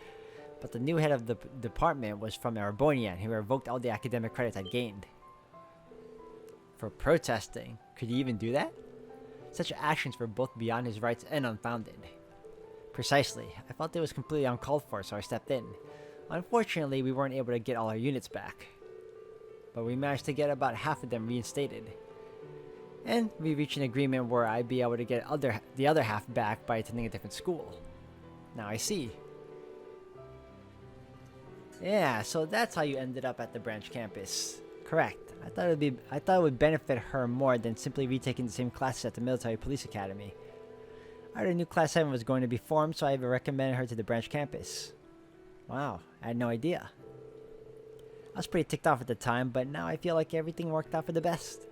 But the new head of the department was from Erebonian, who revoked all the academic credits I'd gained. For protesting? Could he even do that? Such actions were both beyond his rights and unfounded. Precisely. I felt it was completely uncalled for, so I stepped in. Unfortunately, we weren't able to get all our units back. But we managed to get about half of them reinstated. And we reached an agreement where I'd be able to get the other half back by attending a different school. Now I see. Yeah, so that's how you ended up at the branch campus. Correct. I thought it would benefit her more than simply retaking the same classes at the military police academy. I heard a new class 7 was going to be formed, so I recommended her to the branch campus. Wow, I had no idea. I was pretty ticked off at the time, but now I feel like everything worked out for the best.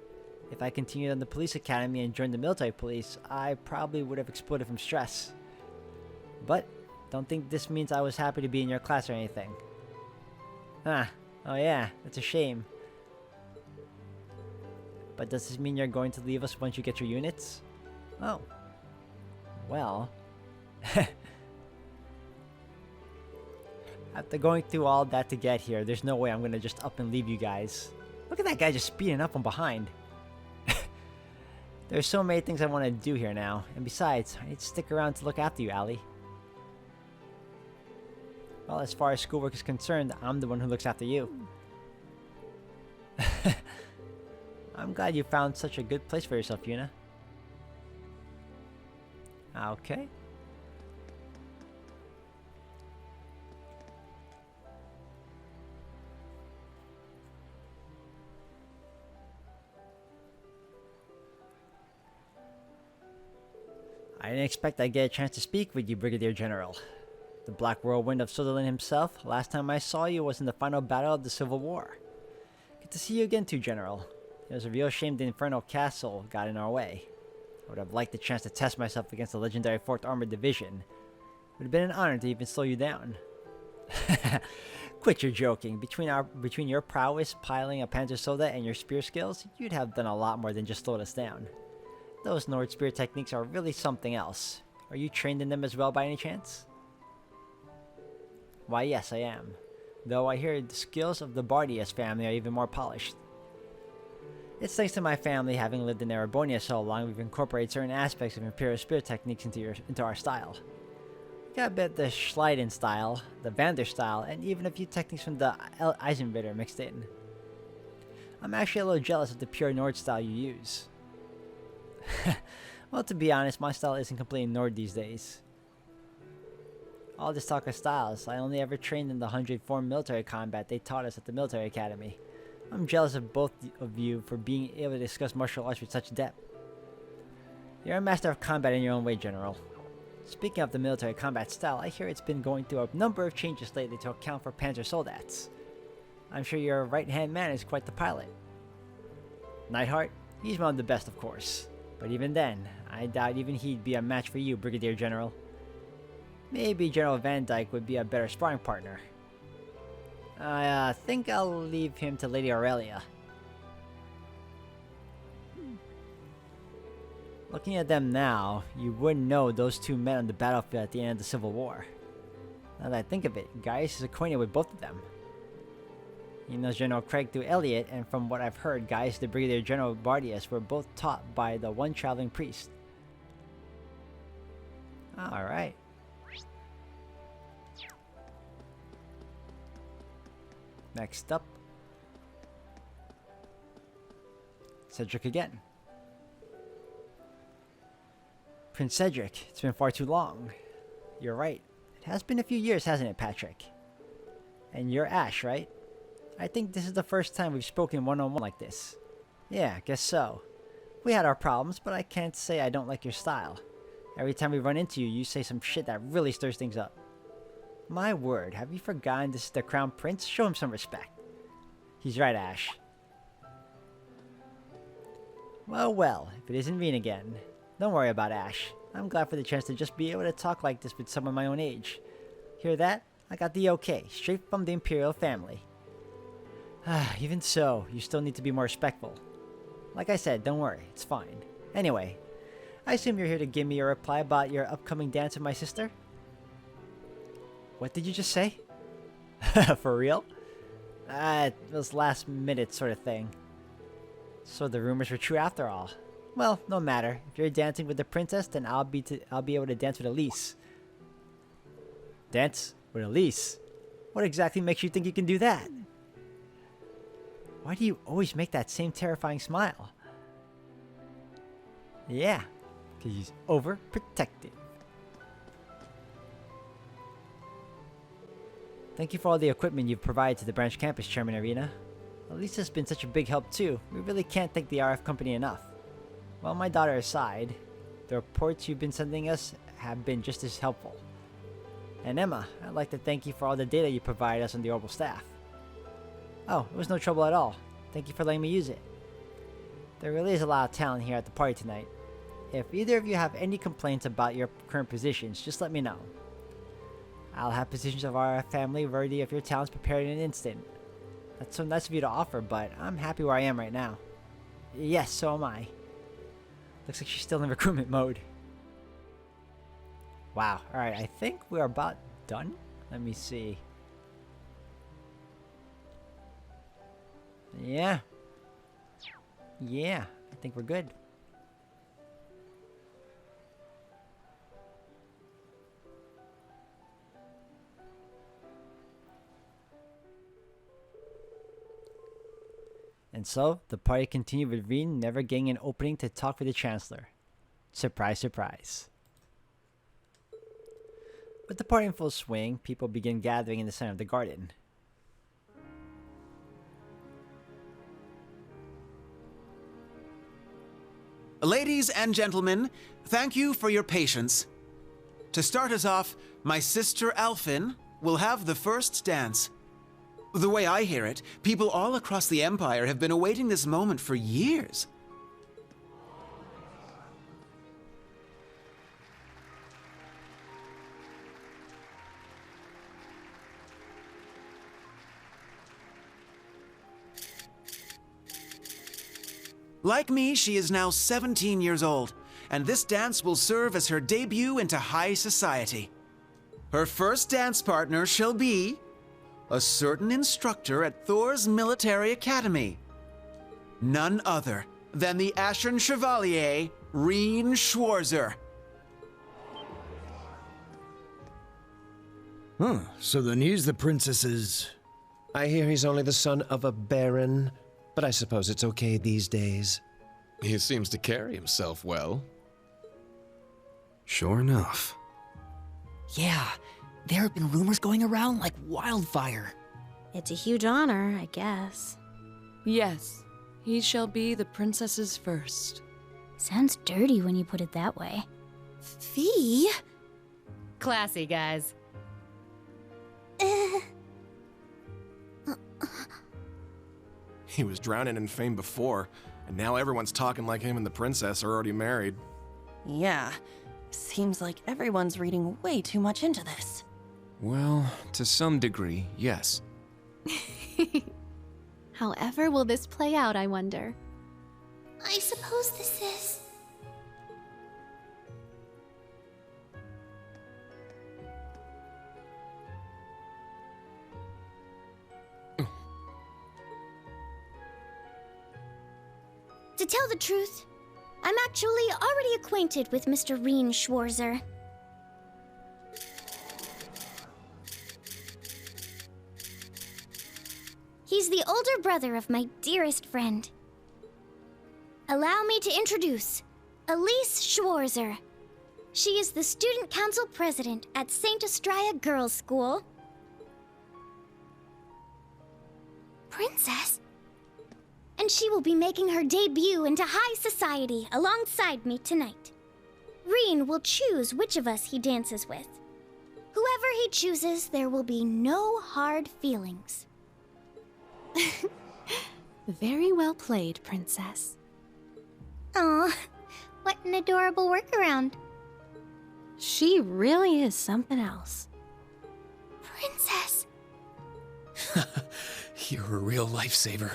If I continued on the police academy and joined the military police, I probably would have exploded from stress. But don't think this means I was happy to be in your class or anything. Oh yeah, that's a shame. But does this mean you're going to leave us once you get your units? Oh. Well. After going through all that to get here, there's no way I'm gonna just up and leave you guys. Look at that guy just speeding up from behind. There's so many things I want to do here now. And besides, I need to stick around to look after you, Allie. Well, as far as schoolwork is concerned, I'm the one who looks after you. I'm glad you found such a good place for yourself, Yuna. Okay. I didn't expect I'd get a chance to speak with you, Brigadier General. The Black Whirlwind of Sutherland himself. Last time I saw you was in the final battle of the Civil War. Good to see you again too, General. It was a real shame the Infernal Castle got in our way. I would have liked the chance to test myself against the legendary 4th Armored Division. It would have been an honor to even slow you down. Quit your joking. Between your prowess piling a Panzer Soda and your spear skills, you'd have done a lot more than just slowed us down. Those Nord spear techniques are really something else. Are you trained in them as well by any chance? Why yes, I am. Though I hear the skills of the Bardius family are even more polished. It's thanks to my family having lived in Erebonia so long, we've incorporated certain aspects of Imperial spear techniques into our style. We got a bit of the Schleiden style, the Vander style, and even a few techniques from the Eisenritter mixed in. I'm actually a little jealous of the pure Nord style you use. Well, to be honest, my style isn't completely Nord these days. All this talk of styles, I only ever trained in the 104 military combat they taught us at the military academy. I'm jealous of both of you for being able to discuss martial arts with such depth. You're a master of combat in your own way, General. Speaking of the military combat style, I hear it's been going through a number of changes lately to account for Panzer Soldats. I'm sure your right-hand man is quite the pilot. Neidhart, he's one of the best, of course. But even then, I doubt even he'd be a match for you, Brigadier General. Maybe General Van Dyke would be a better sparring partner. I think I'll leave him to Lady Aurelia. Looking at them now, you wouldn't know those two met on the battlefield at the end of the Civil War. Now that I think of it, Gaius is acquainted with both of them. He knows General Craig through Elliot, and from what I've heard, Gaius and the Brigadier General Bardius were both taught by the one traveling priest. Alright. Next up, Cedric again. Prince Cedric, it's been far too long. You're right. It has been a few years, hasn't it, Patrick? And you're Ash, right? I think this is the first time we've spoken one-on-one like this. Yeah, guess so. We had our problems, but I can't say I don't like your style. Every time we run into you, you say some shit that really stirs things up. My word, have you forgotten this is the Crown Prince? Show him some respect. He's right, Ash. Well, if it isn't Reen again. Don't worry about Ash. I'm glad for the chance to just be able to talk like this with someone my own age. Hear that? I got the okay, straight from the Imperial family. Even so, you still need to be more respectful. Like I said, don't worry, it's fine. Anyway, I assume you're here to give me a reply about your upcoming dance with my sister? What did you just say? For real? It was last minute sort of thing. So the rumors were true after all. Well, no matter. If you're dancing with the princess, then I'll be able to dance with Elise. Dance with Elise? What exactly makes you think you can do that? Why do you always make that same terrifying smile? Yeah, because he's overprotective. Thank you for all the equipment you've provided to the branch campus, Chairman Arena. Elisa's been such a big help too. We really can't thank the RF company enough. Well, my daughter aside, the reports you've been sending us have been just as helpful. And Emma, I'd like to thank you for all the data you provided us on the Orbital staff. Oh, it was no trouble at all. Thank you for letting me use it. There really is a lot of talent here at the party tonight. If either of you have any complaints about your current positions, just let me know. I'll have positions of our family worthy of your talents prepared in an instant. That's so nice of you to offer, but I'm happy where I am right now. Yes, so am I. Looks like she's still in recruitment mode. Wow, alright, I think we're about done. Let me see. Yeah. Yeah, I think we're good. And so, the party continued with Reen never getting an opening to talk with the Chancellor. Surprise, surprise. With the party in full swing, people begin gathering in the center of the garden. Ladies and gentlemen, thank you for your patience. To start us off, my sister Alphin will have the first dance. The way I hear it, people all across the Empire have been awaiting this moment for years. Like me, she is now 17 years old, and this dance will serve as her debut into high society. Her first dance partner shall be a certain instructor at Thor's military academy. None other than the Ashen Chevalier, Reen Schwarzer. So then he's the princess's... I hear he's only the son of a baron, but I suppose it's okay these days. He seems to carry himself well. Sure enough. Yeah, there have been rumors going around like wildfire. It's a huge honor, I guess. Yes, he shall be the princess's first. Sounds dirty when you put it that way. Fee? Classy, guys. He was drowning in fame before, and now everyone's talking like him and the princess are already married. Yeah, seems like everyone's reading way too much into this. Well, to some degree, yes. However will this play out, I wonder? I suppose this is... To tell the truth, I'm actually already acquainted with Mr. Reen Schwarzer. He's the older brother of my dearest friend. Allow me to introduce Elise Schwarzer. She is the student council president at St. Estrella Girls' School. Princess? And she will be making her debut into high society alongside me tonight. Reen will choose which of us he dances with. Whoever he chooses, there will be no hard feelings. Very well played, Princess. Aw, what an adorable workaround. She really is something else. Princess! You're a real lifesaver.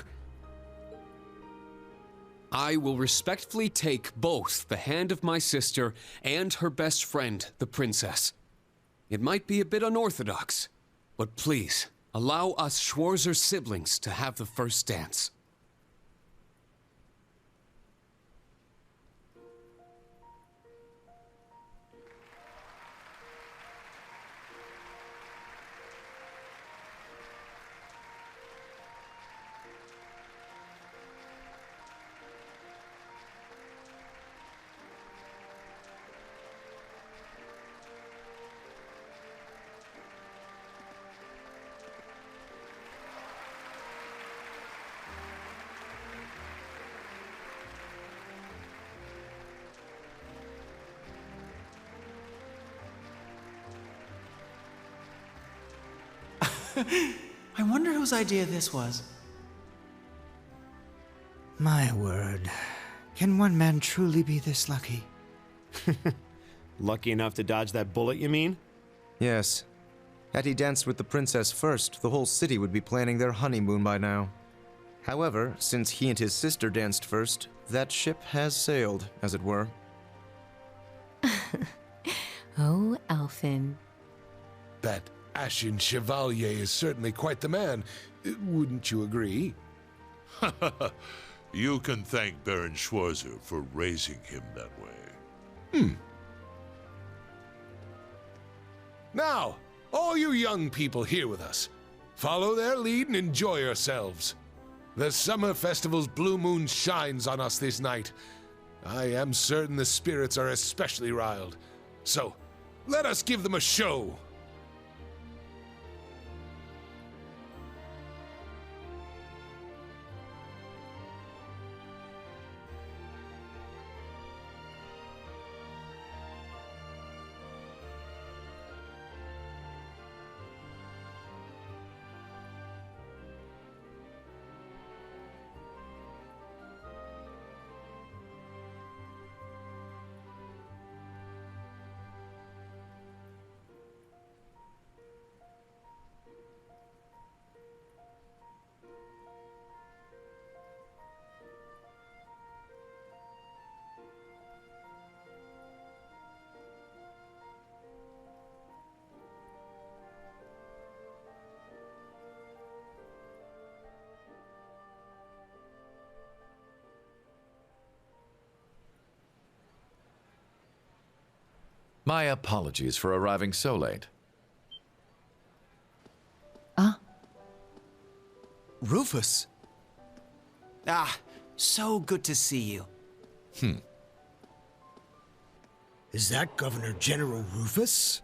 I will respectfully take both the hand of my sister and her best friend, the princess. It might be a bit unorthodox, but please, allow us Schwarzer siblings to have the first dance. I wonder whose idea this was. My word. Can one man truly be this lucky? Lucky enough to dodge that bullet, you mean? Yes. Had he danced with the princess first, the whole city would be planning their honeymoon by now. However, since he and his sister danced first, that ship has sailed, as it were. Oh, Elfin. That Ashen Chevalier is certainly quite the man. Wouldn't you agree? You can thank Baron Schwarzer for raising him that way. Now, all you young people here with us, follow their lead and enjoy yourselves. The Summer Festival's blue moon shines on us this night. I am certain the spirits are especially riled. So, let us give them a show. My apologies for arriving so late. Rufus! Ah, so good to see you. Is that Governor General Rufus?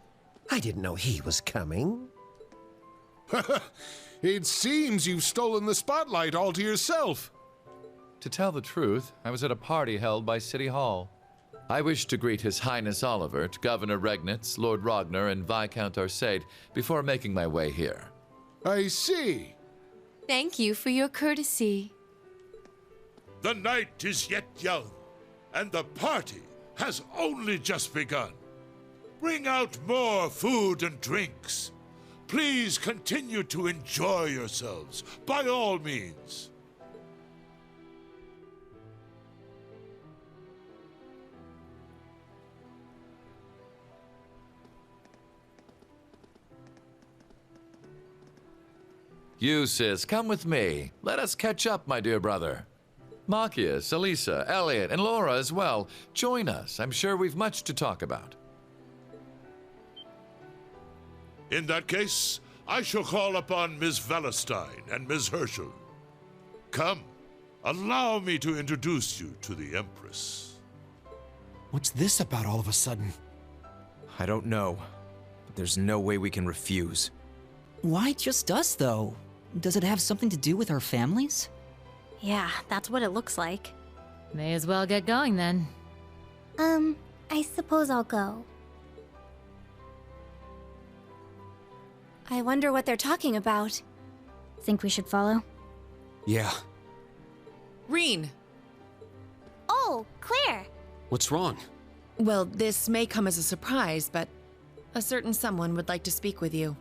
I didn't know he was coming. It seems you've stolen the spotlight all to yourself. To tell the truth, I was at a party held by City Hall. I wish to greet His Highness Olivert, Governor Regnitz, Lord Ragnar, and Viscount Arcade before making my way here. I see. Thank you for your courtesy. The night is yet young, and the party has only just begun. Bring out more food and drinks. Please continue to enjoy yourselves, by all means. Eustace, come with me. Let us catch up, my dear brother. Marcius, Elisa, Elliot, and Laura as well. Join us. I'm sure we've much to talk about. In that case, I shall call upon Ms. Valestein and Ms. Herschel. Come, allow me to introduce you to the Empress. What's this about all of a sudden? I don't know, but there's no way we can refuse. Why just us, though? Does it have something to do with our families? Yeah, that's what it looks like. May as well get going then. I suppose I'll go. I wonder what they're talking about. Think we should follow? Yeah. Reen! Oh, Claire! What's wrong? Well, this may come as a surprise, but a certain someone would like to speak with you.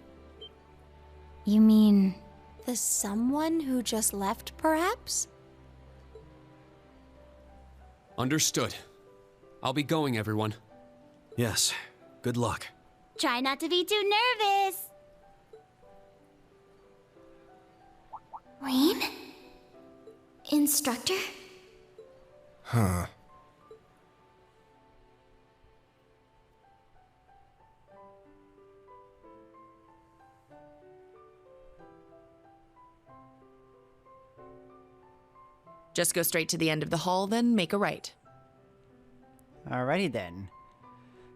You mean... The someone who just left, perhaps? Understood. I'll be going, everyone. Yes. Good luck. Try not to be too nervous. Reen? Instructor? Huh. Just go straight to the end of the hall, then make a right. Alrighty then.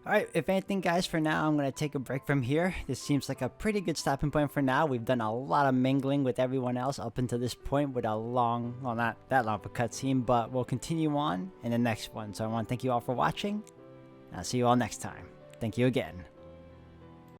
Alright, if anything guys, for now I'm going to take a break from here. This seems like a pretty good stopping point for now. We've done a lot of mingling with everyone else up until this point with a long, well not that long of a cutscene, but we'll continue on in the next one. So I want to thank you all for watching. I'll see you all next time. Thank you again.